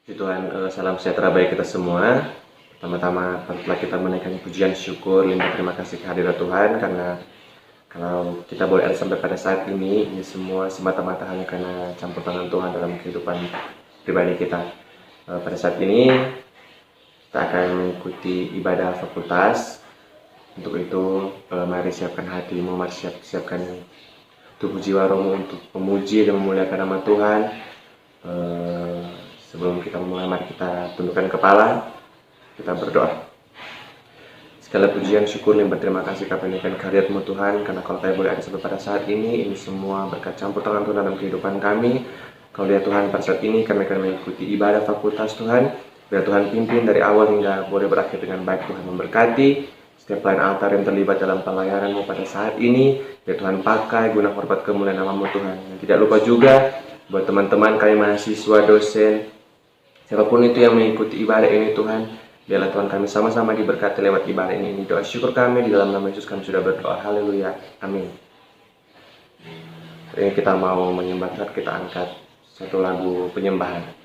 Puji Tuhan, salam sejahtera bagi kita semua. Pertama-tama, telah kita menaikkan pujian syukur, limpah terima kasih kehadirat Tuhan, karena kalau kita boleh ada sampai pada saat ini semua semata-mata hanya karena campur tangan Tuhan dalam kehidupan pribadi kita. Pada saat ini kita akan mengikuti ibadah fakultas. Untuk itu, mari siapkan hatimu, mari siapkan tubuh jiwa rohmu untuk memuji dan memuliakan nama Tuhan. Sebelum kita memulai, mari kita tundukkan kepala, kita berdoa. Segala pujian, syukur, dan berterima kasih kami naikkan kehadirat-Mu Tuhan, karena kalau kami boleh ada sampai pada saat ini semua berkat campur tangan Tuhan dalam kehidupan kami. Kalau lihat Tuhan, pada saat ini kami akan mengikuti ibadah fakultas Tuhan. Biar Tuhan pimpin dari awal hingga boleh berakhir dengan baik. Tuhan memberkati setiap pelayan altar yang terlibat dalam pelayanan-Mu pada saat ini. Biar Tuhan pakai guna hormat kemuliaan nama-Mu Tuhan. Dan tidak lupa juga buat teman-teman kami mahasiswa, dosen, siapapun itu yang mengikuti ibadah ini Tuhan, biarlah Tuhan kami sama-sama diberkati lewat ibadah ini. Doa syukur kami di dalam nama Yesus kami sudah berdoa. Haleluya. Amin. Hari ini kita mau menyembah Tuhan, kita angkat satu lagu penyembahan.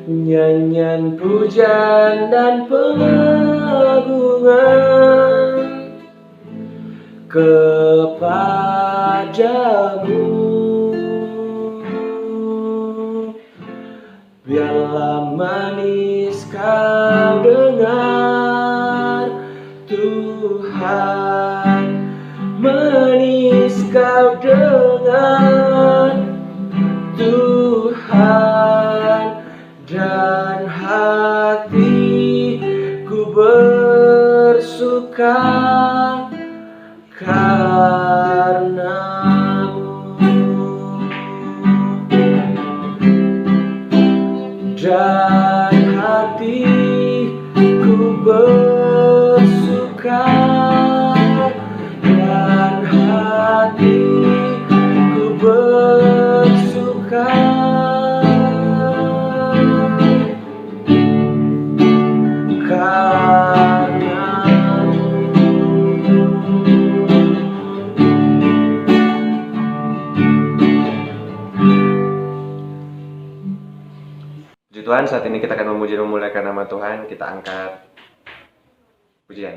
nyanyian pujian dan pengagungan kepadamu. Biarlah manis kau dengar Tuhan, manis kau dengar Tuhan, dan hatiku bersuka karenamu, dan hatiku bersuka, dan hatiku bersuka Puji Tuhan, saat ini kita akan memuji dan memuliakan nama Tuhan. Kita angkat pujian.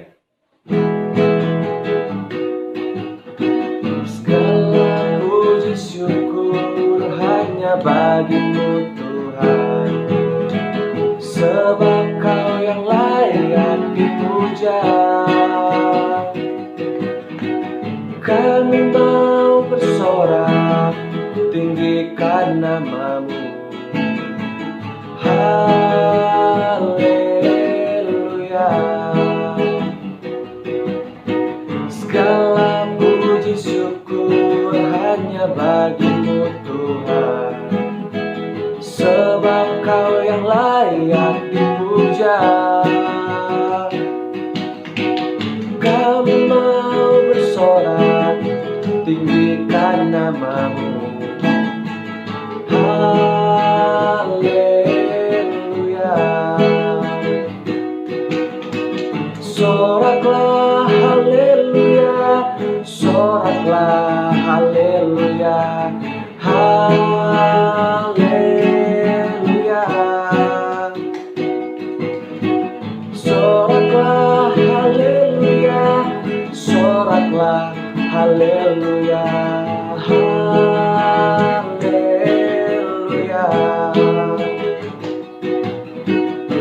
Segala puji syukur hanya bagimu Tuhan, sebab Kau yang layak dipuja. Kami mau bersorak, tinggikan nama-Mu. Haleluya. Segala puji syukur hanya bagimu Tuhan, sebab Kau yang layak dipuja. Kami mau bersorak, tinggikan nama-Mu. Soraklah haleluya, soraklah haleluya, haleluya. Soraklah haleluya, soraklah haleluya, haleluya.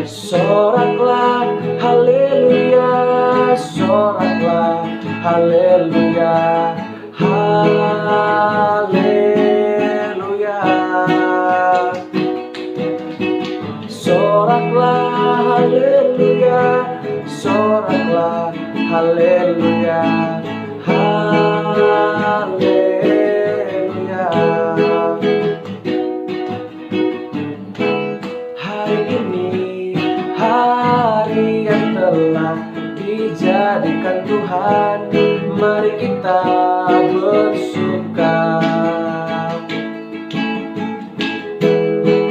Soraklah haleluya, soraklah haleluya, haleluya. Soraklah haleluya, soraklah haleluya, haleluya. Hari ini hari yang telah dijadikan Tuhan, mari kita bersuka.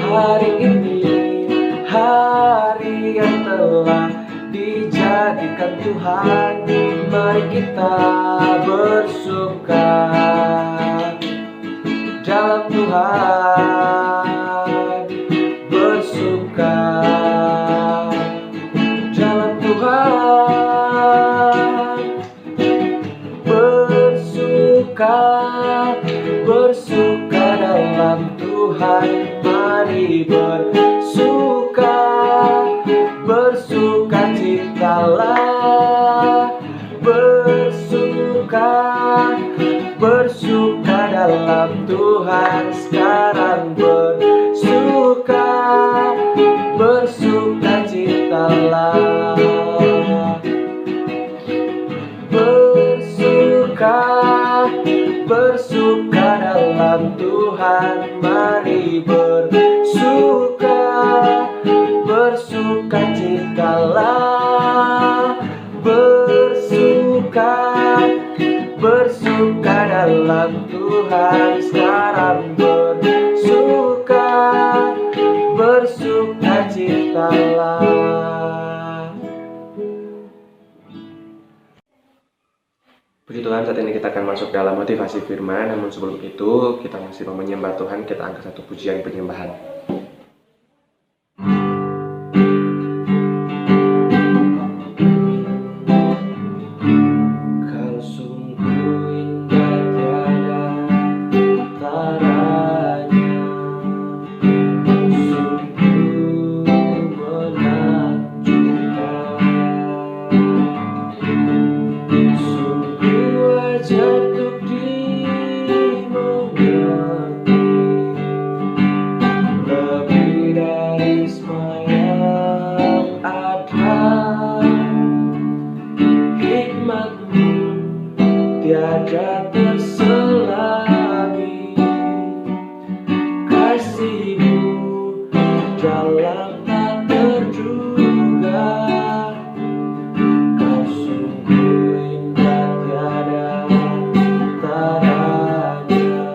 Hari ini hari yang telah dijadikan Tuhan, mari kita bersuka dalam Tuhan, bersuka dalam Tuhan, bersuka, bersuka dalam Tuhan, mari bersuka, bersuka citalah, bersuka, bersuka dalam Tuhan, sekarang bersuka, bersuka citalah, bersuka, bersuka dalam Tuhan, mari bersuka, bersuka citalah, bersuka, bersuka dalam Tuhan, sekarang bersuka, bersuka citalah. Puji Tuhan, saat ini kita akan masuk dalam motivasi firman. Namun sebelum itu, kita masih mau menyembah Tuhan. Kita angkat satu pujian penyembahan. dalam tak terduga. Kau sungguh indah tiada taranya,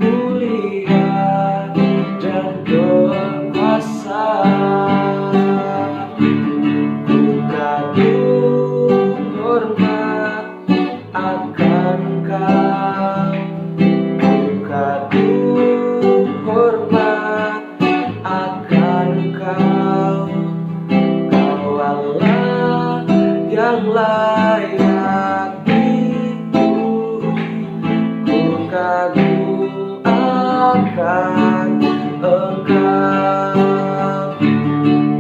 mulia dan berkuasa. Ku kagum hormat akan Kau, ku kagum hormat akan Kau. Kau Allah yang layak dipuji, ku kagum akan Engkau.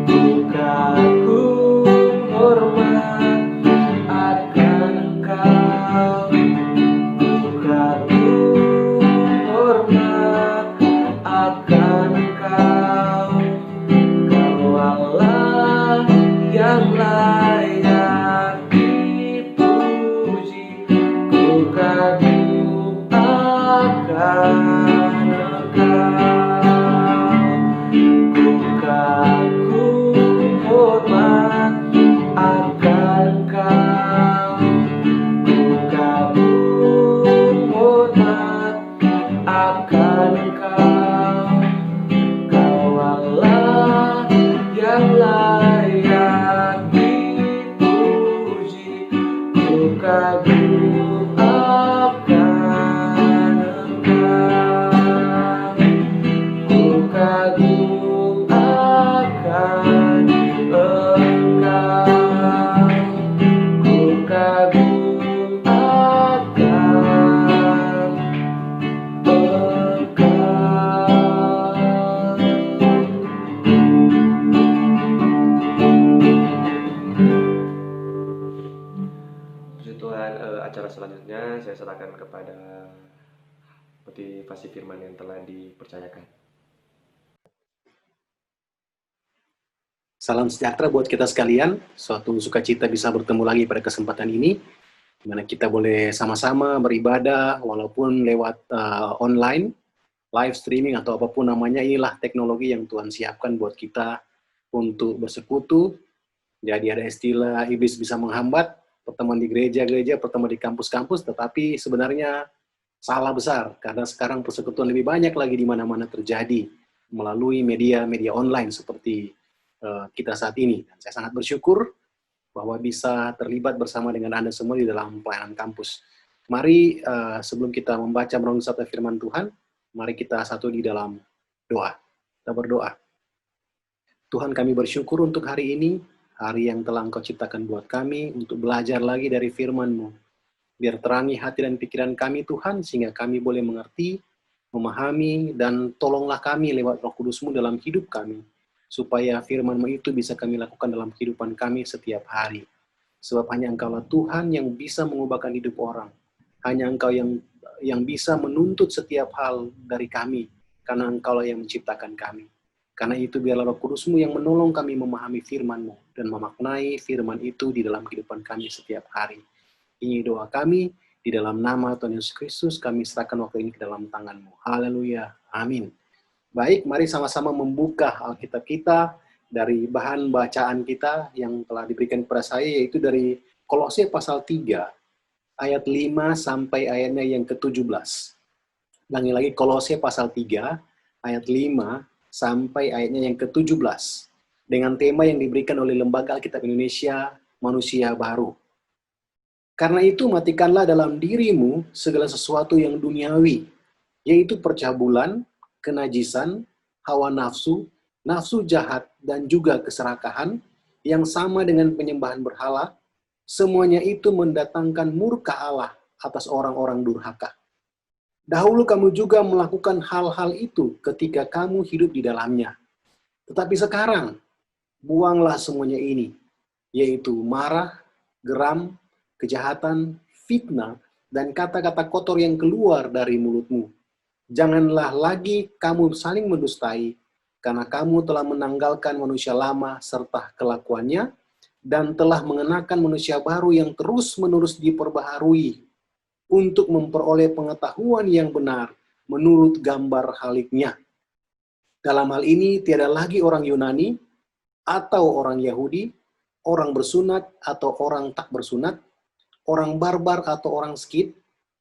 Ku kagum hormat akan Engkau, ku kagum hormat akan Engkau. Kau Allah yang layak dipuji, ku kagum akan Engkau. Ku kagum hormat akan Engkau, ku kagum hormat akan Engkau. Kau Allah yang layak dipuji, ku kagum akan Engkau. Ku kagum akan Engkau, ku kagum akan Puji Tuhan. Acara selanjutnya saya serahkan kepada motivasi firman yang telah dipercayakan. Salam sejahtera buat kita sekalian. Suatu sukacita bisa bertemu lagi pada kesempatan ini, di mana kita boleh sama-sama beribadah walaupun lewat online, live streaming atau apapun namanya. Inilah teknologi yang Tuhan siapkan buat kita untuk bersekutu. Jadi ada istilah iblis bisa menghambat pertemuan di gereja-gereja, pertemuan di kampus-kampus, tetapi sebenarnya salah besar, karena sekarang persekutuan lebih banyak lagi di mana-mana terjadi melalui media-media online seperti kita saat ini. Dan saya sangat bersyukur bahwa bisa terlibat bersama dengan Anda semua di dalam pelayanan kampus. Mari sebelum kita membaca merenung sabda firman Tuhan, mari kita satu di dalam doa. Kita berdoa. Tuhan, kami bersyukur untuk hari ini, hari yang telah Engkau ciptakan buat kami untuk belajar lagi dari firman-Mu. Biar terangi hati dan pikiran kami Tuhan, sehingga kami boleh mengerti, memahami, dan tolonglah kami lewat Roh Kudus-Mu dalam hidup kami, supaya firman-Mu itu bisa kami lakukan dalam kehidupan kami setiap hari. Sebab hanya Engkaulah Tuhan yang bisa mengubahkan hidup orang. Hanya Engkau yang bisa menuntut setiap hal dari kami, karena Engkaulah yang menciptakan kami. Karena itu biarlah Roh Kudus-Mu yang menolong kami memahami firman-Mu dan memaknai firman itu di dalam kehidupan kami setiap hari. Ini doa kami, di dalam nama Tuhan Yesus Kristus, kami serahkan waktu ini ke dalam tangan-Mu. Haleluya. Amin. Baik, mari sama-sama membuka Alkitab kita dari bahan bacaan kita yang telah diberikan kepada saya, yaitu dari Kolose pasal 3, ayat 5 sampai ayatnya yang ke-17. Ulangi lagi, Kolose pasal 3, ayat 5 sampai ayatnya yang ke-17. Dengan tema yang diberikan oleh Lembaga Alkitab Indonesia, Manusia Baru. Karena itu matikanlah dalam dirimu segala sesuatu yang duniawi, yaitu percabulan, kenajisan, hawa nafsu, nafsu jahat, dan juga keserakahan, yang sama dengan penyembahan berhala. Semuanya itu mendatangkan murka Allah atas orang-orang durhaka. Dahulu kamu juga melakukan hal-hal itu ketika kamu hidup di dalamnya. Tetapi sekarang, buanglah semuanya ini, yaitu marah, geram, kejahatan, fitnah, dan kata-kata kotor yang keluar dari mulutmu. Janganlah lagi kamu saling mendustai, karena kamu telah menanggalkan manusia lama serta kelakuannya, dan telah mengenakan manusia baru yang terus-menerus diperbaharui untuk memperoleh pengetahuan yang benar menurut gambar haliknya. Dalam hal ini, tiada lagi orang Yunani atau orang Yahudi, orang bersunat atau orang tak bersunat, orang barbar atau orang Skit,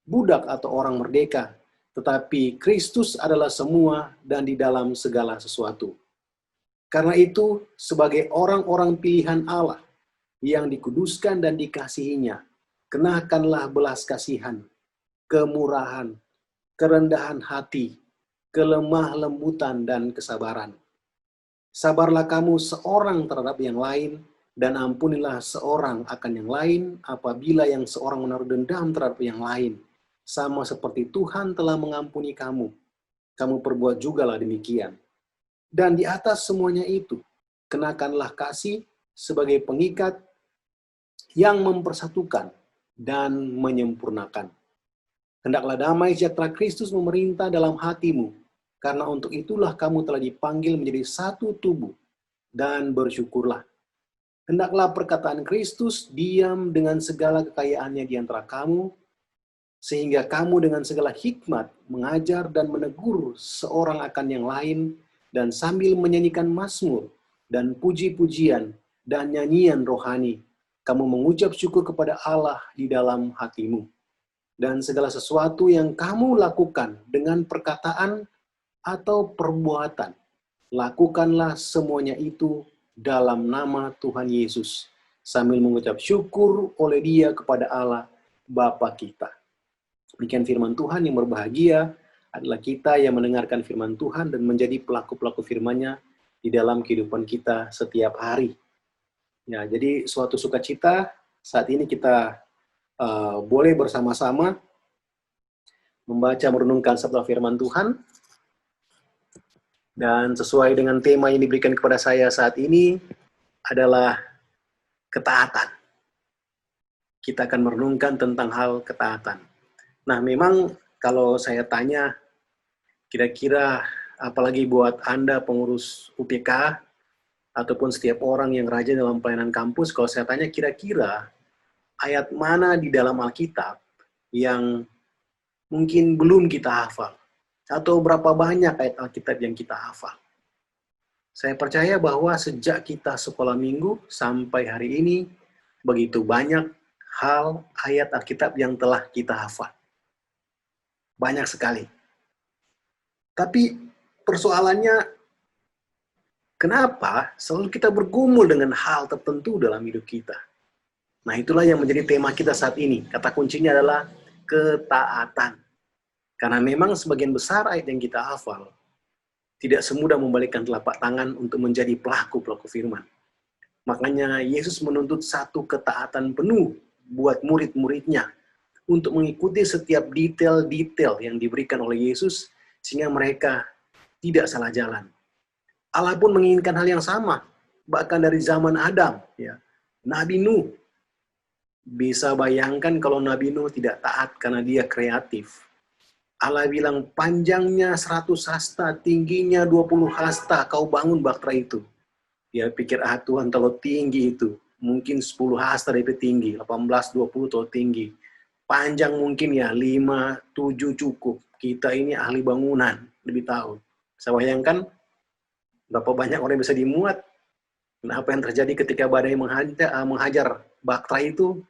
budak atau orang merdeka, tetapi Kristus adalah semua dan di dalam segala sesuatu. Karena itu, sebagai orang-orang pilihan Allah yang dikuduskan dan dikasihinya, kenakanlah belas kasihan, kemurahan, kerendahan hati, kelemah lembutan, dan kesabaran. Sabarlah kamu seorang terhadap yang lain, dan ampunilah seorang akan yang lain apabila yang seorang menaruh dendam terhadap yang lain. Sama seperti Tuhan telah mengampuni kamu, kamu perbuat jugalah demikian. Dan di atas semuanya itu, kenakanlah kasih sebagai pengikat yang mempersatukan dan menyempurnakan. Hendaklah damai sejahtera Kristus memerintah dalam hatimu, karena untuk itulah kamu telah dipanggil menjadi satu tubuh, dan bersyukurlah. Hendaklah perkataan Kristus diam dengan segala kekayaannya di antara kamu, sehingga kamu dengan segala hikmat mengajar dan menegur seorang akan yang lain, dan sambil menyanyikan mazmur dan puji-pujian dan nyanyian rohani, kamu mengucap syukur kepada Allah di dalam hatimu. Dan segala sesuatu yang kamu lakukan dengan perkataan atau perbuatan, lakukanlah semuanya itu dalam nama Tuhan Yesus, sambil mengucap syukur oleh Dia kepada Allah Bapa kita. Demikian firman Tuhan. Yang berbahagia adalah kita yang mendengarkan firman Tuhan dan menjadi pelaku-pelaku firman-Nya di dalam kehidupan kita setiap hari. Ya, jadi suatu sukacita saat ini kita boleh bersama-sama membaca merenungkan sabda firman Tuhan. Dan sesuai dengan tema yang diberikan kepada saya saat ini adalah ketaatan. Kita akan merenungkan tentang hal ketaatan. Nah, memang kalau saya tanya, kira-kira apalagi buat Anda pengurus UPK, ataupun setiap orang yang rajin dalam pelayanan kampus, kalau saya tanya kira-kira ayat mana di dalam Alkitab yang mungkin belum kita hafal, atau berapa banyak ayat Alkitab yang kita hafal. Saya percaya bahwa sejak kita sekolah minggu sampai hari ini, begitu banyak hal ayat Alkitab yang telah kita hafal. Banyak sekali. Tapi persoalannya, kenapa selalu kita bergumul dengan hal tertentu dalam hidup kita? Nah, itulah yang menjadi tema kita saat ini. Kata kuncinya adalah ketaatan. Karena memang sebagian besar ayat yang kita hafal tidak semudah membalikkan telapak tangan untuk menjadi pelaku-pelaku firman. Makanya Yesus menuntut satu ketaatan penuh buat murid-muridnya untuk mengikuti setiap detail-detail yang diberikan oleh Yesus sehingga mereka tidak salah jalan. Allah pun menginginkan hal yang sama, bahkan dari zaman Adam, ya. Nabi Nuh, bisa bayangkan kalau Nabi Nuh tidak taat karena dia kreatif. Allah bilang, panjangnya 100 hasta, tingginya 20 hasta, kau bangun bahtera itu. Dia pikir, Tuhan terlalu tinggi itu. Mungkin 10 hasta lebih tinggi, 18, 20 terlalu tinggi. Panjang mungkin ya 5, 7 cukup. Kita ini ahli bangunan, lebih tahu. Saya bayangkan, berapa banyak orang yang bisa dimuat. Nah, apa yang terjadi ketika badai menghajar bahtera itu,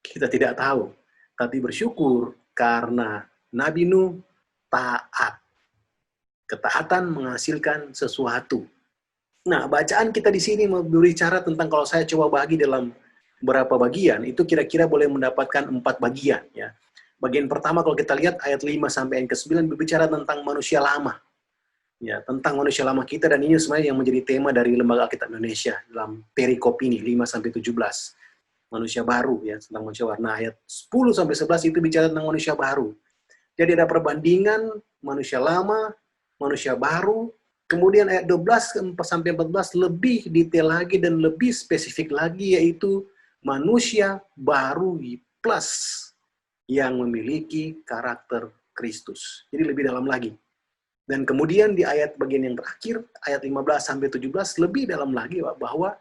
kita tidak tahu. Tapi bersyukur karena Nabi Nuh taat. Ketaatan menghasilkan sesuatu. Nah, bacaan kita di sini berbicara tentang, kalau saya coba bagi dalam beberapa bagian, itu kira-kira boleh mendapatkan 4 bagian. Ya. Bagian pertama kalau kita lihat ayat 5 sampai yang ke-9 berbicara tentang manusia lama. Ya, tentang manusia lama kita, dan ini sebenarnya yang menjadi tema dari Lembaga Alkitab Indonesia dalam perikop ini 5 sampai 17. Manusia baru, ya, tentang manusia baru. Nah, ayat 10 sampai 11 itu bicara tentang manusia baru. Jadi ada perbandingan manusia lama, manusia baru. Kemudian ayat 12 sampai 14 lebih detail lagi dan lebih spesifik lagi, yaitu manusia baru plus yang memiliki karakter Kristus. Jadi lebih dalam lagi. Dan kemudian di ayat bagian yang terakhir, ayat 15 sampai 17 lebih dalam lagi bahwa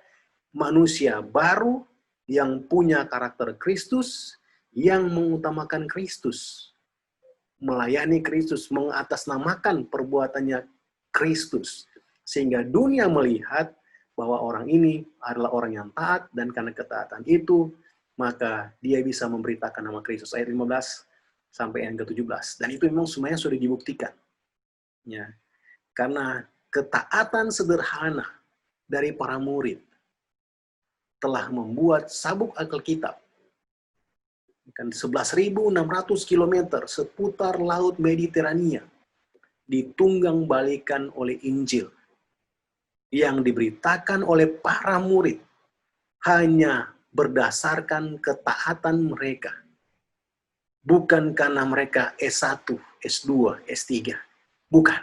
manusia baru yang punya karakter Kristus, yang mengutamakan Kristus, melayani Kristus, mengatasnamakan perbuatannya Kristus. Sehingga dunia melihat bahwa orang ini adalah orang yang taat, dan karena ketaatan itu, maka dia bisa memberitakan nama Kristus. Ayat 15 sampai yang ke-17. Dan itu memang semuanya sudah dibuktikan. Ya. Karena ketaatan sederhana dari para murid telah membuat sabuk Alkitab kan 11.600 km seputar Laut Mediterania ditunggang balikan oleh Injil yang diberitakan oleh para murid hanya berdasarkan ketaatan mereka. Bukan karena mereka S1, S2, S3. Bukan.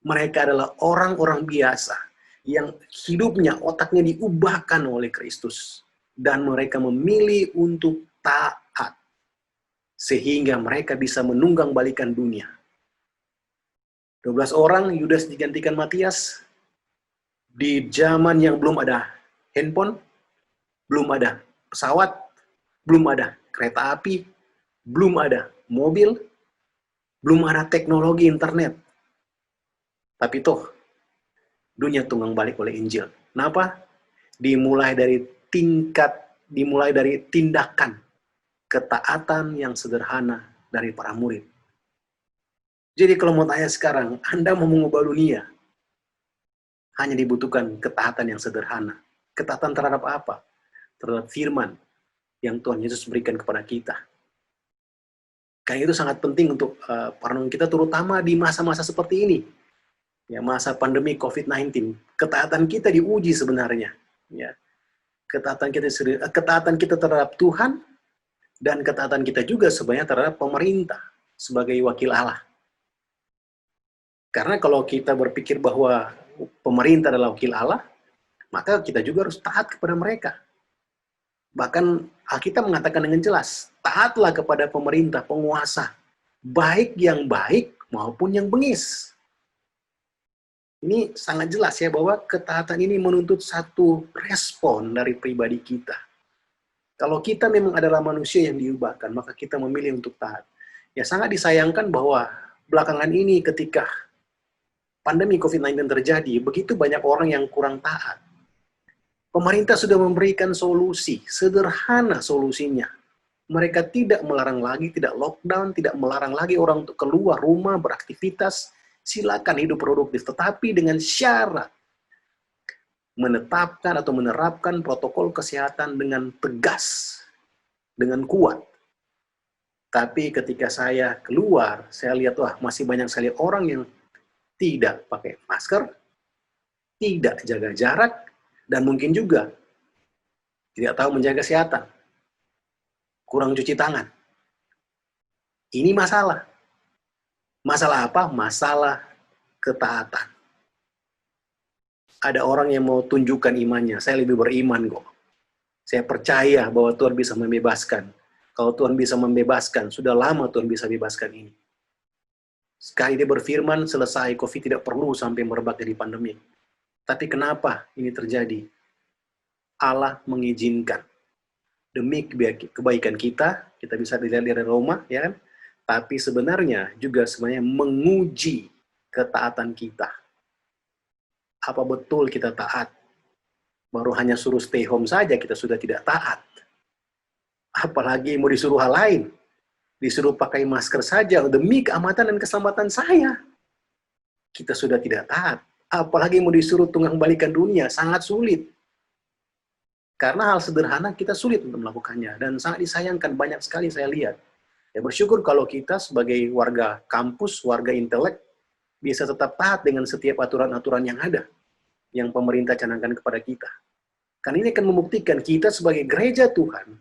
Mereka adalah orang-orang biasa yang hidupnya, otaknya diubahkan oleh Kristus. Dan mereka memilih untuk taat. Sehingga mereka bisa menunggang balikan dunia. 12 orang, Yudas digantikan Matias. Di zaman yang belum ada handphone, belum ada pesawat, belum ada kereta api, belum ada mobil, belum ada teknologi internet. Tapi toh, dunia tunggang balik oleh Injil. Kenapa? Dimulai dari tindakan ketaatan yang sederhana dari para murid. Jadi kalau mau tanya sekarang, Anda mau mengubah dunia, hanya dibutuhkan ketaatan yang sederhana. Ketaatan terhadap apa? Terhadap firman yang Tuhan Yesus berikan kepada kita. Karena itu sangat penting untuk perenungan kita, terutama di masa-masa seperti ini. Ya, masa pandemi COVID-19. Ketaatan kita diuji sebenarnya. Ya. Ketaatan kita terhadap Tuhan, dan ketaatan kita juga sebenarnya terhadap pemerintah sebagai wakil Allah. Karena kalau kita berpikir bahwa pemerintah adalah wakil Allah, maka kita juga harus taat kepada mereka. Bahkan Alkitab mengatakan dengan jelas, taatlah kepada pemerintah, penguasa, baik yang baik maupun yang bengis. Ini sangat jelas ya, bahwa ketaatan ini menuntut satu respon dari pribadi kita. Kalau kita memang adalah manusia yang diubahkan, maka kita memilih untuk taat. Ya sangat disayangkan bahwa belakangan ini ketika pandemi COVID-19 terjadi, begitu banyak orang yang kurang taat. Pemerintah sudah memberikan solusi, sederhana solusinya. Mereka tidak melarang lagi, tidak lockdown, tidak melarang lagi orang untuk keluar rumah, beraktivitas, silakan hidup produktif. Tetapi dengan syarat menetapkan atau menerapkan protokol kesehatan dengan tegas, dengan kuat. Tapi ketika saya keluar, saya lihat, wah masih banyak sekali orang yang tidak pakai masker, tidak jaga jarak, dan mungkin juga tidak tahu menjaga kesehatan. Kurang cuci tangan. Ini masalah. Masalah apa? Masalah ketaatan. Ada orang yang mau tunjukkan imannya, saya lebih beriman kok. Saya percaya bahwa Tuhan bisa membebaskan. Kalau Tuhan bisa membebaskan, sudah lama Tuhan bisa bebaskan ini. Sekali dia berfirman, selesai, COVID tidak perlu sampai merebak jadi pandemi. Tapi kenapa ini terjadi? Allah mengizinkan. Demi kebaikan kita bisa dilihat dari Roma, ya kan? Tapi sebenarnya juga sebenarnya menguji ketaatan kita. Apa betul kita taat? Baru hanya suruh stay home saja kita sudah tidak taat. Apalagi mau disuruh hal lain. Disuruh pakai masker saja demi keamatan dan keselamatan saya. Kita sudah tidak taat. Apalagi mau disuruh tunggang balikan dunia, sangat sulit. Karena hal sederhana kita sulit untuk melakukannya. Dan sangat disayangkan, banyak sekali saya lihat. Ya bersyukur kalau kita sebagai warga kampus, warga intelek, bisa tetap taat dengan setiap aturan-aturan yang ada, yang pemerintah canangkan kepada kita. Karena ini akan membuktikan kita sebagai gereja Tuhan,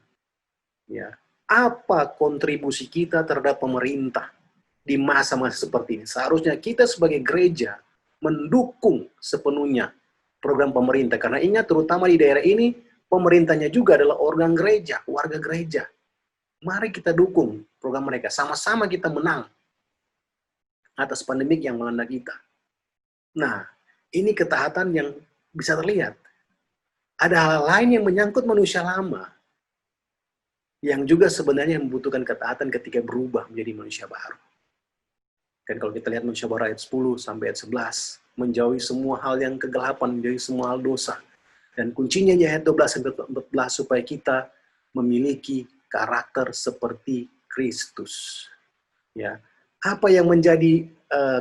ya, apa kontribusi kita terhadap pemerintah di masa-masa seperti ini. Seharusnya kita sebagai gereja mendukung sepenuhnya program pemerintah. Karena ingat, terutama di daerah ini, pemerintahnya juga adalah organ gereja, warga gereja. Mari kita dukung program mereka. Sama-sama kita menang atas pandemik yang melanda kita. Nah, ini ketaatan yang bisa terlihat. Ada hal lain yang menyangkut manusia lama, yang juga sebenarnya membutuhkan ketaatan ketika berubah menjadi manusia baru. Kan kalau kita lihat Musyawarah ayat 10 sampai ayat 11, menjauhi semua hal yang kegelapan, menjauhi semua hal dosa. Dan kuncinya di ayat 12 sampai 14 supaya kita memiliki karakter seperti Kristus. Ya. Apa yang menjadi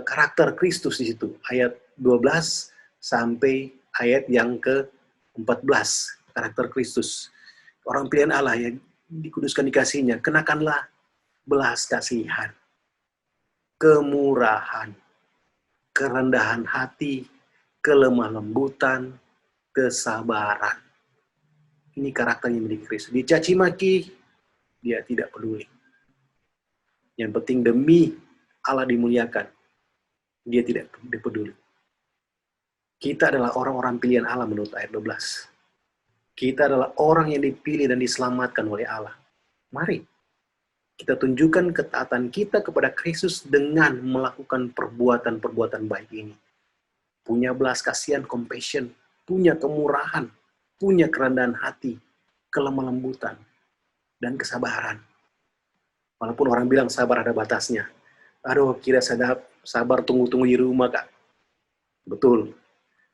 karakter Kristus di situ? Ayat 12 sampai ayat yang ke-14, karakter Kristus. Orang pilihan Allah yang dikuduskan dikasihnya, kenakanlah belas kasihan, kemurahan, kerendahan hati, kelemah lembutan, kesabaran. Ini karakternya milik Kristus. Dicaci maki, dia tidak peduli. Yang penting demi Allah dimuliakan, dia tidak peduli. Kita adalah orang-orang pilihan Allah menurut ayat 12. Kita adalah orang yang dipilih dan diselamatkan oleh Allah. Mari kita tunjukkan ketaatan kita kepada Kristus dengan melakukan perbuatan-perbuatan baik ini. Punya belas kasihan, compassion, punya kemurahan, punya kerendahan hati, kelemah lembutan, dan kesabaran. Walaupun orang bilang sabar ada batasnya. Aduh, kira sadap, sabar tunggu-tunggu di rumah, Kak. Betul.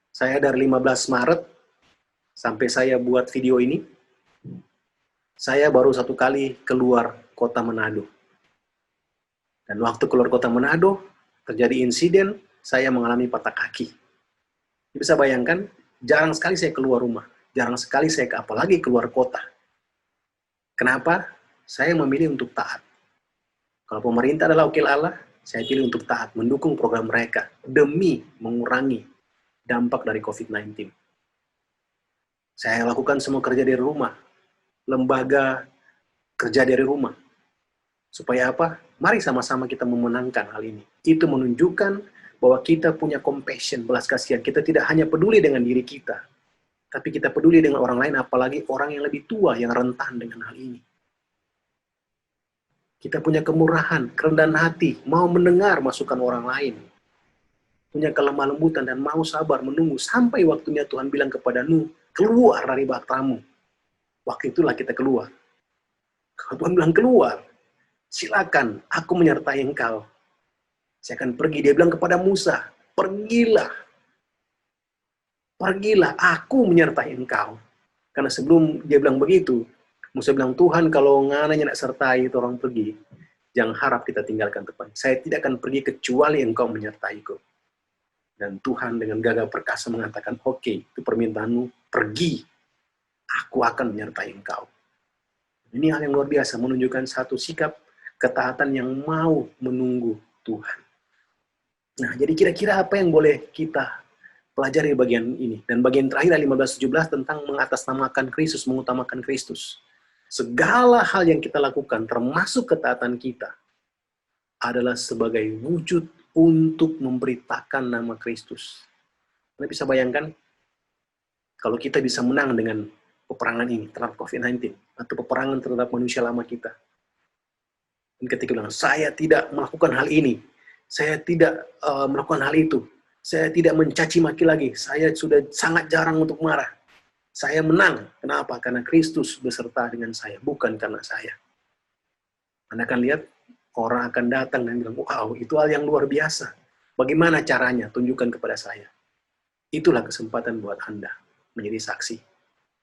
Saya dari 15 Maret sampai saya buat video ini, saya baru 1 kali keluar kota Manado. Dan waktu keluar kota Manado, terjadi insiden, saya mengalami patah kaki. Bisa bayangkan, jarang sekali saya keluar rumah. Jarang sekali saya apalagi keluar kota. Kenapa? Saya memilih untuk taat. Kalau pemerintah adalah wakil Allah, saya pilih untuk taat, mendukung program mereka, demi mengurangi dampak dari COVID-19. Saya lakukan semua kerja dari rumah, lembaga kerja dari rumah. Supaya apa? Mari sama-sama kita memenangkan hal ini. Itu menunjukkan bahwa kita punya compassion, belas kasihan. Kita tidak hanya peduli dengan diri kita, tapi kita peduli dengan orang lain, apalagi orang yang lebih tua, yang rentan dengan hal ini. Kita punya kemurahan, kerendahan hati, mau mendengar masukan orang lain. Punya kelemah lembutan dan mau sabar menunggu sampai waktunya Tuhan bilang kepada Nuh, keluar dari bahteramu. Waktu itulah kita keluar. Kalau Tuhan bilang keluar, silakan, aku menyertai engkau. Saya akan pergi. Dia bilang kepada Musa, pergilah. Pergilah, aku menyertai engkau. Karena sebelum dia bilang begitu, Musa bilang, Tuhan kalau ngananya nak sertai itu orang pergi, jangan harap kita tinggalkan tempat. Saya tidak akan pergi kecuali engkau menyertaiku. Dan Tuhan dengan gagah perkasa mengatakan, oke, itu permintaanmu, pergi. Aku akan menyertai engkau. Ini hal yang luar biasa, menunjukkan satu sikap ketaatan yang mau menunggu Tuhan. Nah, jadi kira-kira apa yang boleh kita pelajari bagian ini? Dan bagian terakhir 15-17 tentang mengatasnamakan Kristus, mengutamakan Kristus. Segala hal yang kita lakukan, termasuk ketaatan kita, adalah sebagai wujud untuk memberitakan nama Kristus. Anda bisa bayangkan, kalau kita bisa menang dengan peperangan ini terhadap COVID-19, atau peperangan terhadap manusia lama kita. Dan ketika bilang, saya tidak melakukan hal ini, saya tidak melakukan hal itu, saya tidak mencaci maki lagi, saya sudah sangat jarang untuk marah. Saya menang. Kenapa? Karena Kristus beserta dengan saya, bukan karena saya. Anda akan lihat, orang akan datang dan bilang, wow, itu hal yang luar biasa. Bagaimana caranya? Tunjukkan kepada saya. Itulah kesempatan buat Anda menjadi saksi.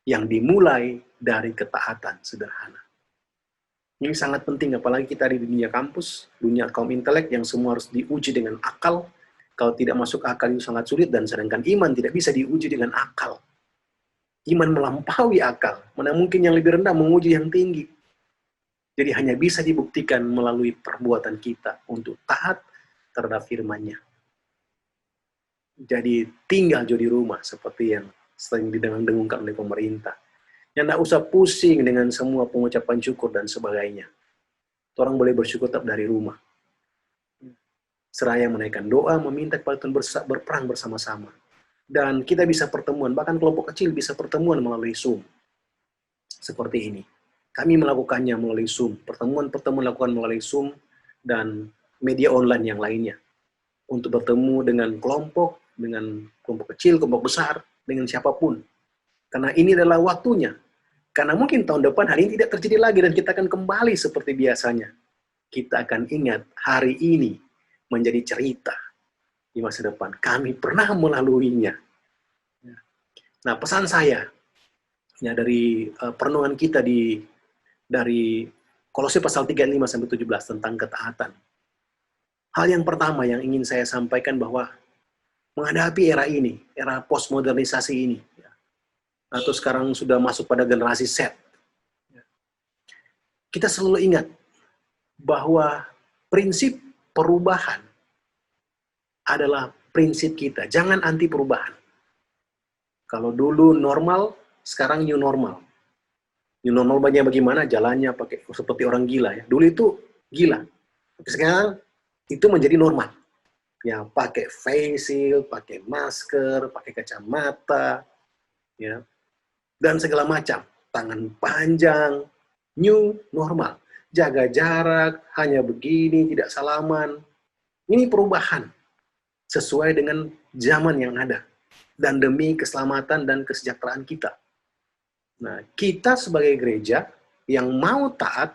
Yang dimulai dari ketaatan sederhana. Ini sangat penting, apalagi kita di dunia kampus, dunia kaum intelek yang semua harus diuji dengan akal. Kalau tidak masuk akal itu sangat sulit, dan sedangkan iman tidak bisa diuji dengan akal. Iman melampaui akal. Mana mungkin yang lebih rendah menguji yang tinggi. Jadi hanya bisa dibuktikan melalui perbuatan kita untuk taat terhadap firman-Nya. Jadi tinggal di rumah seperti yang sering didengung-dengungkan oleh pemerintah. Yang tidak usah pusing dengan semua pengucapan syukur dan sebagainya. Orang boleh bersyukur tetap dari rumah. Seraya menaikkan doa, meminta kepada Tuhan berperang bersama-sama. Dan kita bisa pertemuan, bahkan kelompok kecil bisa pertemuan melalui Zoom. Seperti ini. Kami melakukannya melalui Zoom. Pertemuan-pertemuan dilakukan melalui Zoom dan media online yang lainnya. Untuk bertemu dengan kelompok kecil, kelompok besar, dengan siapapun. Karena ini adalah waktunya. Karena mungkin tahun depan hal ini tidak terjadi lagi dan kita akan kembali seperti biasanya. Kita akan ingat hari ini menjadi cerita di masa depan. Kami pernah melaluinya. Nah, pesan saya ya dari perenungan kita dari Kolose pasal 35 sampai 17 tentang ketaatan. Hal yang pertama yang ingin saya sampaikan bahwa menghadapi era ini, era postmodernisasi ini, atau sekarang sudah masuk pada generasi Z, kita selalu ingat bahwa prinsip perubahan adalah prinsip kita. Jangan anti perubahan. Kalau dulu normal, sekarang new normal. New normal bagaimana? Jalannya pakai seperti orang gila ya. Dulu itu gila. Tapi sekarang itu menjadi normal. Ya, pakai face shield, pakai masker, pakai kacamata, ya, dan segala macam. Tangan panjang, new normal. Jaga jarak, hanya begini, tidak salaman. Ini perubahan sesuai dengan zaman yang ada dan demi keselamatan dan kesejahteraan kita. Nah, kita sebagai gereja yang mau taat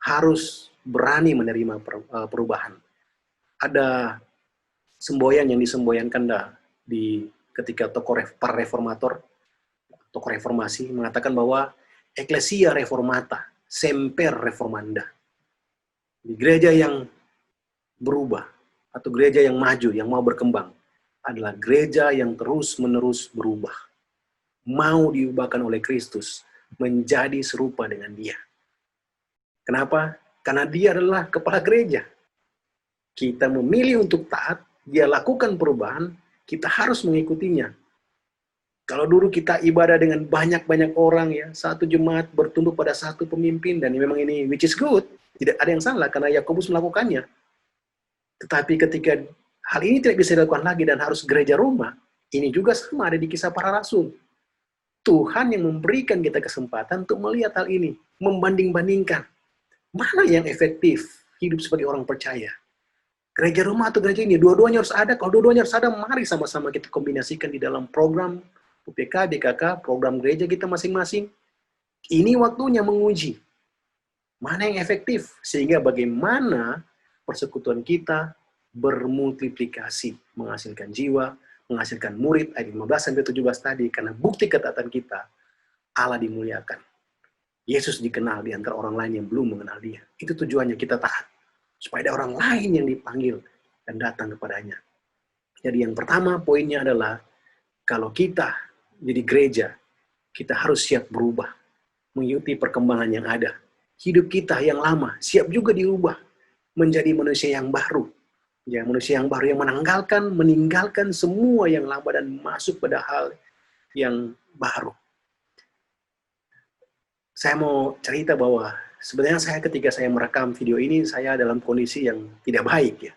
harus berani menerima perubahan. Ada semboyan yang disemboyankan di ketika para reformator, tokoh reformasi mengatakan bahwa Ecclesia Reformata, Semper Reformanda. Di gereja yang berubah, atau gereja yang maju, yang mau berkembang, adalah gereja yang terus-menerus berubah. Mau diubahkan oleh Kristus, menjadi serupa dengan Dia. Kenapa? Karena Dia adalah kepala gereja. Kita memilih untuk taat, Dia lakukan perubahan, kita harus mengikutinya. Kalau dulu kita ibadah dengan banyak-banyak orang, ya, satu jemaat bertunduk pada satu pemimpin, dan memang ini which is good, tidak ada yang salah karena Yakobus melakukannya. Tetapi ketika hal ini tidak bisa dilakukan lagi dan harus gereja Roma, ini juga sama ada di Kisah Para Rasul. Tuhan yang memberikan kita kesempatan untuk melihat hal ini, membanding-bandingkan. Mana yang efektif hidup sebagai orang percaya? Gereja Roma atau gereja ini? Dua-duanya harus ada. Kalau dua-duanya harus ada, mari sama-sama kita kombinasikan di dalam program UPK, DKK, program gereja kita masing-masing. Ini waktunya menguji. Mana yang efektif? Sehingga bagaimana persekutuan kita bermultiplikasi, menghasilkan jiwa, menghasilkan murid, ayat 15-17 tadi, karena bukti ketaatan kita, Allah dimuliakan. Yesus dikenal di antara orang lain yang belum mengenal Dia. Itu tujuannya kita taat. Supaya ada orang lain yang dipanggil dan datang kepadanya. Jadi yang pertama poinnya adalah, kalau kita jadi gereja, kita harus siap berubah, mengikuti perkembangan yang ada. Hidup kita yang lama, siap juga diubah, menjadi manusia yang baru. Ya, manusia yang baru yang meninggalkan semua yang lama dan masuk pada hal yang baru. Saya mau cerita bahwa sebenarnya ketika saya merekam video ini, saya dalam kondisi yang tidak baik ya.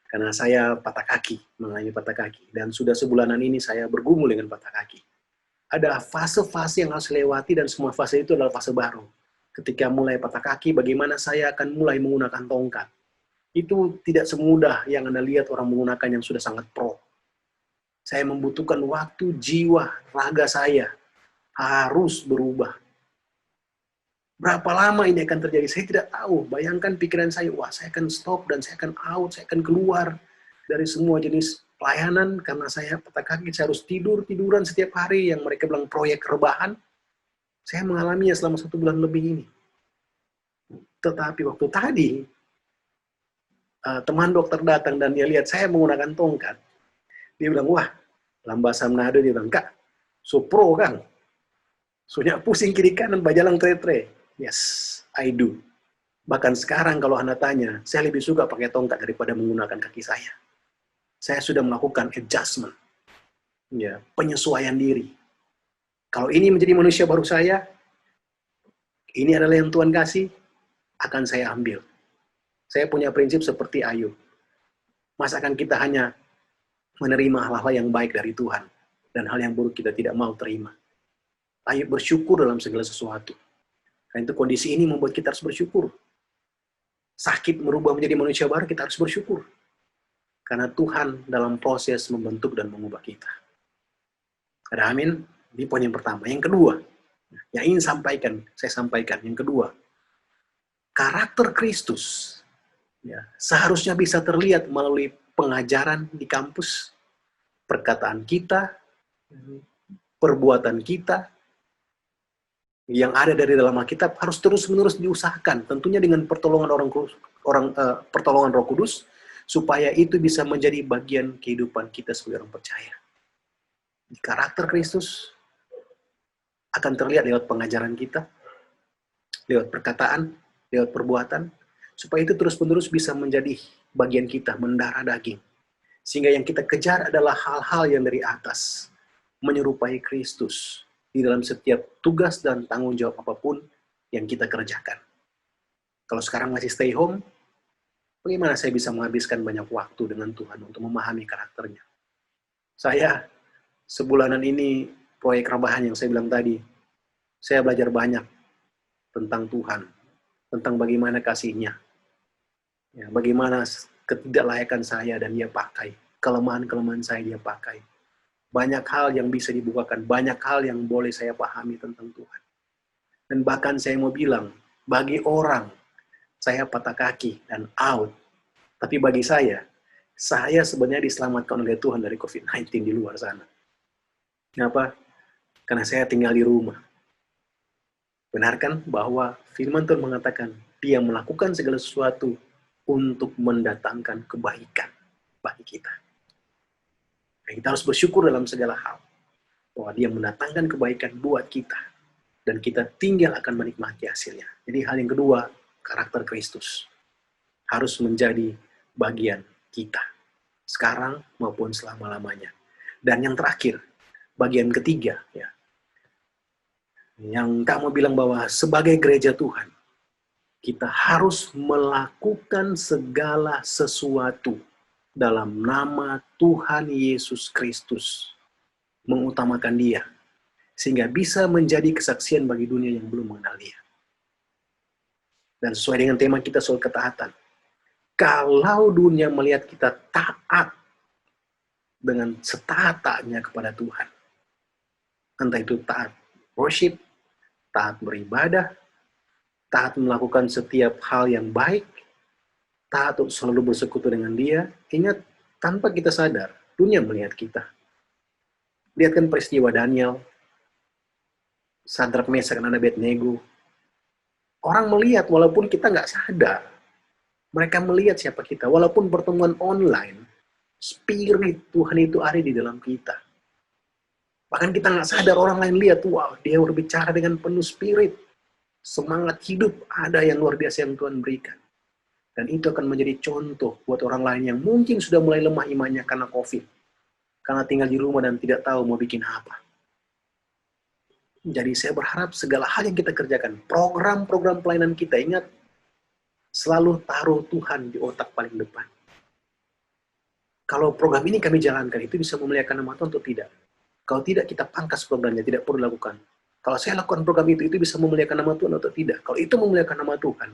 Karena saya patah kaki, mengalami patah kaki. Dan sudah sebulanan ini saya bergumul dengan patah kaki. Ada fase-fase yang harus lewati dan semua fase itu adalah fase baru. Ketika mulai patah kaki, bagaimana saya akan mulai menggunakan tongkat. Itu tidak semudah yang Anda lihat orang menggunakan yang sudah sangat pro. Saya membutuhkan waktu, jiwa, raga saya harus berubah. Berapa lama ini akan terjadi? Saya tidak tahu. Bayangkan pikiran saya, wah saya akan stop dan saya akan out, saya akan keluar dari semua jenis pelayanan karena saya patah kaki, saya harus tiduran setiap hari yang mereka bilang proyek rebahan. Saya mengalaminya selama 1 bulan lebih ini. Tetapi waktu tadi, teman dokter datang dan dia lihat saya menggunakan tongkat. Dia bilang, wah, Lambasa Manado, dia bilang, Kak, so pro kan? Soalnya pusing kiri kanan, bajalang tre-tre. Yes, I do. Bahkan sekarang kalau Anda tanya, saya lebih suka pakai tongkat daripada menggunakan kaki saya. Saya sudah melakukan adjustment. Ya, penyesuaian diri. Kalau ini menjadi manusia baru saya, ini adalah yang Tuhan kasih, akan saya ambil. Saya punya prinsip seperti Ayub. Masakan kita hanya menerima hal-hal yang baik dari Tuhan, dan hal yang buruk kita tidak mau terima. Ayub bersyukur dalam segala sesuatu. Karena itu kondisi ini membuat kita harus bersyukur. Sakit merubah menjadi manusia baru, kita harus bersyukur. Karena Tuhan dalam proses membentuk dan mengubah kita. Ada amin? Di poin yang pertama. Yang kedua, yang ingin saya sampaikan. Yang kedua, karakter Kristus Ya, seharusnya bisa terlihat melalui pengajaran di kampus, perkataan kita, perbuatan kita, yang ada dari dalam Alkitab harus terus-menerus diusahakan, tentunya dengan pertolongan pertolongan Roh Kudus, supaya itu bisa menjadi bagian kehidupan kita sebagai orang percaya. Karakter Kristus akan terlihat lewat pengajaran kita, lewat perkataan, lewat perbuatan, supaya itu terus-menerus bisa menjadi bagian kita, mendarah daging. Sehingga yang kita kejar adalah hal-hal yang dari atas, menyerupai Kristus di dalam setiap tugas dan tanggung jawab apapun yang kita kerjakan. Kalau sekarang masih stay home, bagaimana saya bisa menghabiskan banyak waktu dengan Tuhan untuk memahami karakternya? Saya, sebulanan ini, proyek rebahan yang saya bilang tadi, saya belajar banyak tentang Tuhan, tentang bagaimana kasih-Nya, ya, bagaimana ketidaklayakan saya dan Dia pakai, kelemahan-kelemahan saya Dia pakai. Banyak hal yang bisa dibukakan, banyak hal yang boleh saya pahami tentang Tuhan. Dan bahkan saya mau bilang, bagi orang, saya patah kaki dan out. Tapi bagi saya sebenarnya diselamatkan oleh Tuhan dari COVID-19 di luar sana. Kenapa? Karena saya tinggal di rumah. Benar kan bahwa firman Tuhan mengatakan, Dia melakukan segala sesuatu untuk mendatangkan kebaikan bagi kita. Kita harus bersyukur dalam segala hal, bahwa Dia mendatangkan kebaikan buat kita, dan kita tinggal akan menikmati hasilnya. Jadi hal yang kedua, karakter Kristus harus menjadi bagian kita, sekarang maupun selama-lamanya. Dan yang terakhir, bagian ketiga, ya, yang Kak mau bilang bahwa sebagai gereja Tuhan, kita harus melakukan segala sesuatu dalam nama Tuhan Yesus Kristus, mengutamakan Dia, sehingga bisa menjadi kesaksian bagi dunia yang belum mengenal Dia. Dan sesuai dengan tema kita soal ketaatan, kalau dunia melihat kita taat dengan setaat-taatnya kepada Tuhan, entah itu taat worship, taat beribadah, taat melakukan setiap hal yang baik, taat untuk selalu bersekutu dengan Dia, ingat, tanpa kita sadar, dunia melihat kita. Lihat kan peristiwa Daniel, Sadrak, Mesak, dan Abednego. Orang melihat walaupun kita nggak sadar. Mereka melihat siapa kita. Walaupun pertemuan online, Spirit Tuhan itu ada di dalam kita. Bahkan kita nggak sadar, orang lain lihat, wow, dia berbicara dengan penuh Spirit. Semangat hidup ada yang luar biasa yang Tuhan berikan. Dan itu akan menjadi contoh buat orang lain yang mungkin sudah mulai lemah imannya karena COVID. Karena tinggal di rumah dan tidak tahu mau bikin apa. Jadi saya berharap segala hal yang kita kerjakan, program-program pelayanan kita, ingat, selalu taruh Tuhan di otak paling depan. Kalau program ini kami jalankan, itu bisa memuliakan nama Tuhan atau tidak? Kalau tidak, kita pangkas programnya, tidak perlu lakukan. Kalau saya lakukan program itu bisa memuliakan nama Tuhan atau tidak? Kalau itu memuliakan nama Tuhan,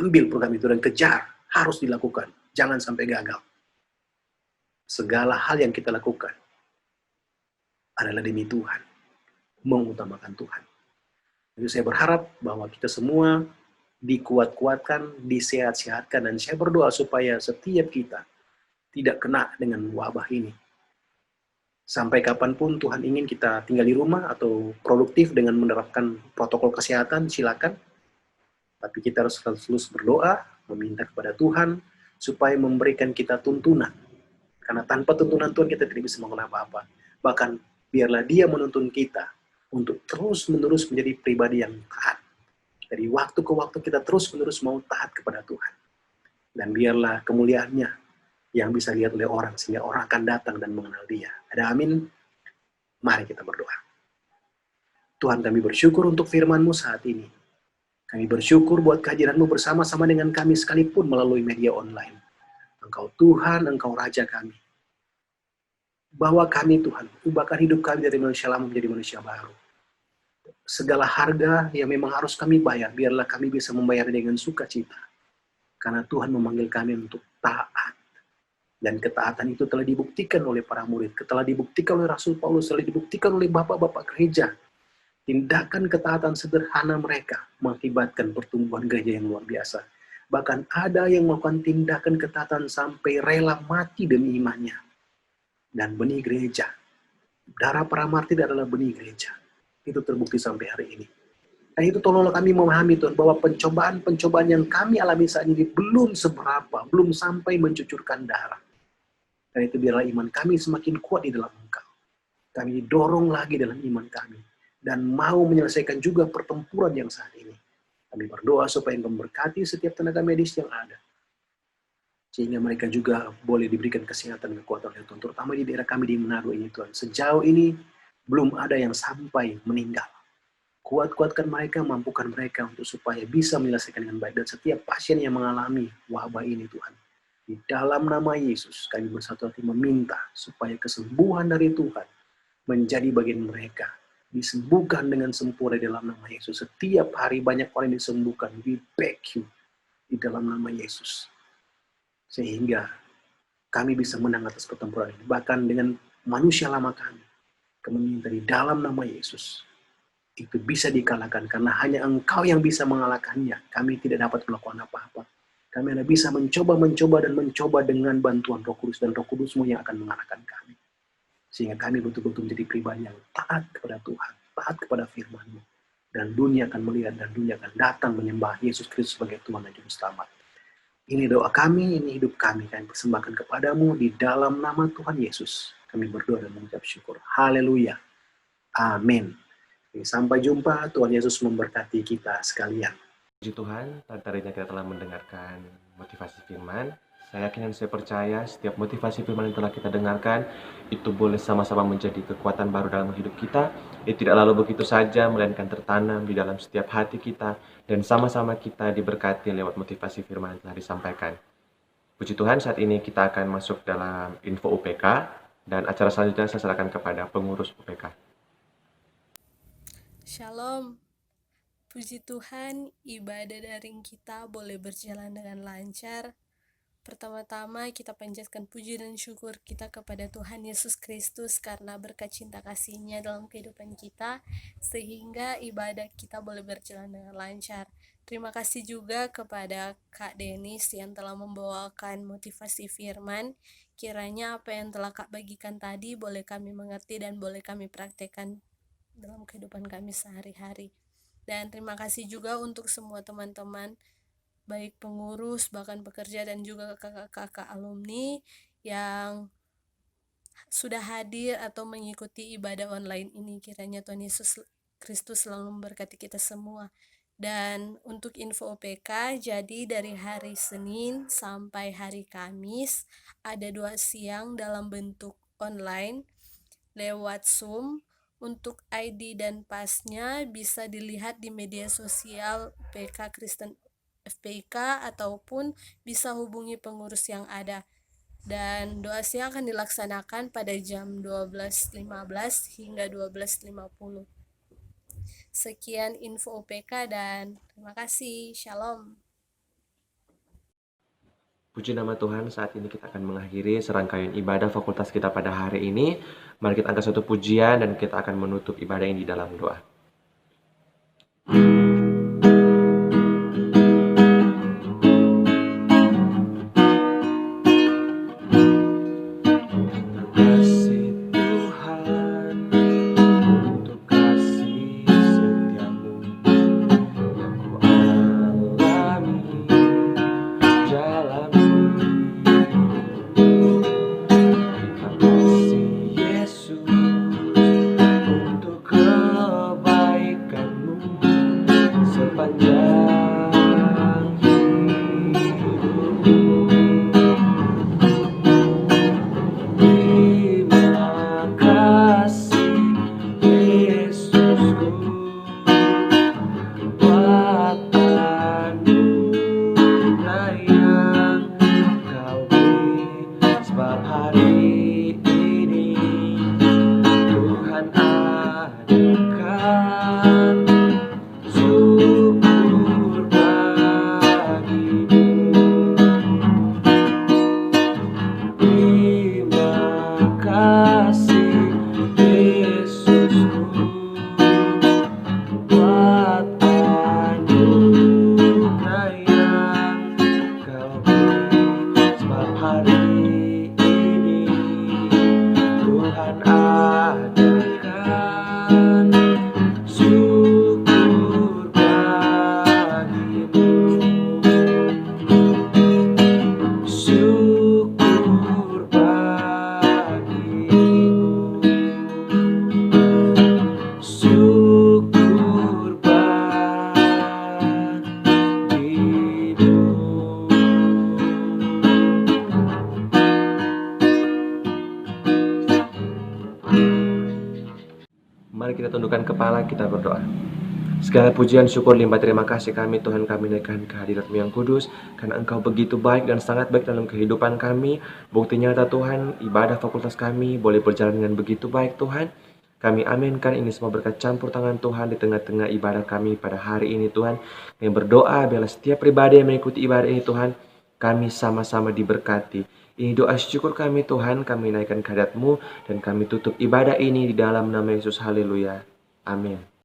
ambil program itu dan kejar, harus dilakukan. Jangan sampai gagal. Segala hal yang kita lakukan adalah demi Tuhan, mengutamakan Tuhan. Jadi saya berharap bahwa kita semua dikuat-kuatkan, disehat-sehatkan, dan saya berdoa supaya setiap kita tidak kena dengan wabah ini. Sampai kapanpun Tuhan ingin kita tinggal di rumah atau produktif dengan menerapkan protokol kesehatan, silakan. Tapi kita harus terus berdoa, meminta kepada Tuhan, supaya memberikan kita tuntunan. Karena tanpa tuntunan Tuhan kita tidak bisa melakukan apa-apa. Bahkan biarlah Dia menuntun kita untuk terus-menerus menjadi pribadi yang taat. Dari waktu ke waktu kita terus-menerus mau taat kepada Tuhan. Dan biarlah kemuliaannya yang bisa dilihat oleh orang, sehingga orang akan datang dan mengenal Dia. Ada amin? Mari kita berdoa. Tuhan, kami bersyukur untuk firman-Mu saat ini. Kami bersyukur buat kehadiran-Mu bersama-sama dengan kami sekalipun melalui media online. Engkau Tuhan, Engkau Raja kami. Bawa kami Tuhan, ubahkan hidup kami dari manusia lama menjadi manusia baru. Segala harga yang memang harus kami bayar, biarlah kami bisa membayar dengan sukacita. Karena Tuhan memanggil kami untuk taat. Dan ketaatan itu telah dibuktikan oleh para murid, telah dibuktikan oleh Rasul Paulus, telah dibuktikan oleh bapak-bapak gereja. Tindakan ketaatan sederhana mereka mengakibatkan pertumbuhan gereja yang luar biasa. Bahkan ada yang melakukan tindakan ketaatan sampai rela mati demi imannya. Dan benih gereja, darah para martir adalah benih gereja. Itu terbukti sampai hari ini. Dan itu tolonglah kami memahami Tuhan, bahwa pencobaan-pencobaan yang kami alami saat ini belum seberapa, belum sampai mencucurkan darah. Dan itu biarlah iman kami semakin kuat di dalam Engkau. Kami dorong lagi dalam iman kami. Dan mau menyelesaikan juga pertempuran yang saat ini. Kami berdoa supaya Engkau memberkati setiap tenaga medis yang ada. Sehingga mereka juga boleh diberikan kesehatan dan kekuatan oleh Tuhan. Terutama di daerah kami di Manado ini Tuhan. Sejauh ini belum ada yang sampai meninggal. Kuat-kuatkan mereka, mampukan mereka untuk supaya bisa menyelesaikan dengan baik. Dan setiap pasien yang mengalami wabah ini Tuhan. Di dalam nama Yesus kami bersatu hati meminta supaya kesembuhan dari Tuhan menjadi bagian mereka. Disembuhkan dengan sempurna dalam nama Yesus. Setiap hari banyak orang disembuhkan. We beg you di dalam nama Yesus. Sehingga kami bisa menang atas pertempuran ini. Bahkan dengan manusia lama kami. Kami minta di dalam nama Yesus. Itu bisa dikalahkan. Karena hanya Engkau yang bisa mengalahkannya. Kami tidak dapat melakukan apa-apa. Kami hanya bisa mencoba dengan bantuan Roh Kudus. Dan Roh Kudus-Mu yang akan mengalahkan kami. Sehingga kami betul-betul menjadi pribadi yang taat kepada Tuhan, taat kepada firman-Mu. Dan dunia akan melihat dan dunia akan datang menyembah Yesus Kristus sebagai Tuhan dan Juru Selamat. Ini doa kami, ini hidup kami. Kami persembahkan kepadamu di dalam nama Tuhan Yesus. Kami berdoa dan mengucap syukur. Haleluya. Amin. Sampai jumpa. Tuhan Yesus memberkati kita sekalian. Puji Tuhan, tadinya kita telah mendengarkan motivasi firman. Saya yakin dan saya percaya setiap motivasi firman yang telah kita dengarkan itu boleh sama-sama menjadi kekuatan baru dalam hidup kita. Itu tidak lalu begitu saja, melainkan tertanam di dalam setiap hati kita dan sama-sama kita diberkati lewat motivasi firman yang telah disampaikan. Puji Tuhan, saat ini kita akan masuk dalam info UPK dan acara selanjutnya saya serahkan kepada pengurus UPK. Shalom. Puji Tuhan, ibadah daring kita boleh berjalan dengan lancar. Pertama-tama kita panjatkan puji dan syukur kita kepada Tuhan Yesus Kristus karena berkat cinta kasih-Nya dalam kehidupan kita, sehingga ibadah kita boleh berjalan dengan lancar. Terima kasih juga kepada Kak Denis yang telah membawakan motivasi firman. Kiranya apa yang telah Kak bagikan tadi boleh kami mengerti dan boleh kami praktekkan dalam kehidupan kami sehari-hari. Dan terima kasih juga untuk semua teman-teman, baik pengurus, bahkan pekerja, dan juga kakak-kakak alumni yang sudah hadir atau mengikuti ibadah online ini. Kiranya Tuhan Yesus Kristus selalu memberkati kita semua. Dan untuk info OPK, jadi dari hari Senin sampai hari Kamis, ada 2 siang dalam bentuk online lewat Zoom. Untuk ID dan pasnya bisa dilihat di media sosial PK Kristen FPK ataupun bisa hubungi pengurus yang ada. Dan doa siang akan dilaksanakan pada jam 12.15 hingga 12.50. Sekian info OPK dan terima kasih. Shalom. Puji nama Tuhan, saat ini kita akan mengakhiri serangkaian ibadah fakultas kita pada hari ini. Mari kita angkat satu pujian dan kita akan menutup ibadah ini dalam doa. Mari kita tundukkan kepala, kita berdoa. Segala pujian, syukur, limpah terima kasih kami Tuhan, kami naikkan kehadirat-Mu yang kudus, karena Engkau begitu baik dan sangat baik dalam kehidupan kami. Bukti nyata Tuhan, ibadah fakultas kami boleh berjalan dengan begitu baik Tuhan. Kami aminkan ini semua berkat campur tangan Tuhan di tengah-tengah ibadah kami pada hari ini Tuhan. Kami berdoa biarlah setiap pribadi yang mengikuti ibadah ini Tuhan, kami sama-sama diberkati. Ini doa syukur kami Tuhan, kami naikkan kehadirat-Mu dan kami tutup ibadah ini di dalam nama Yesus. Haleluya. Amin.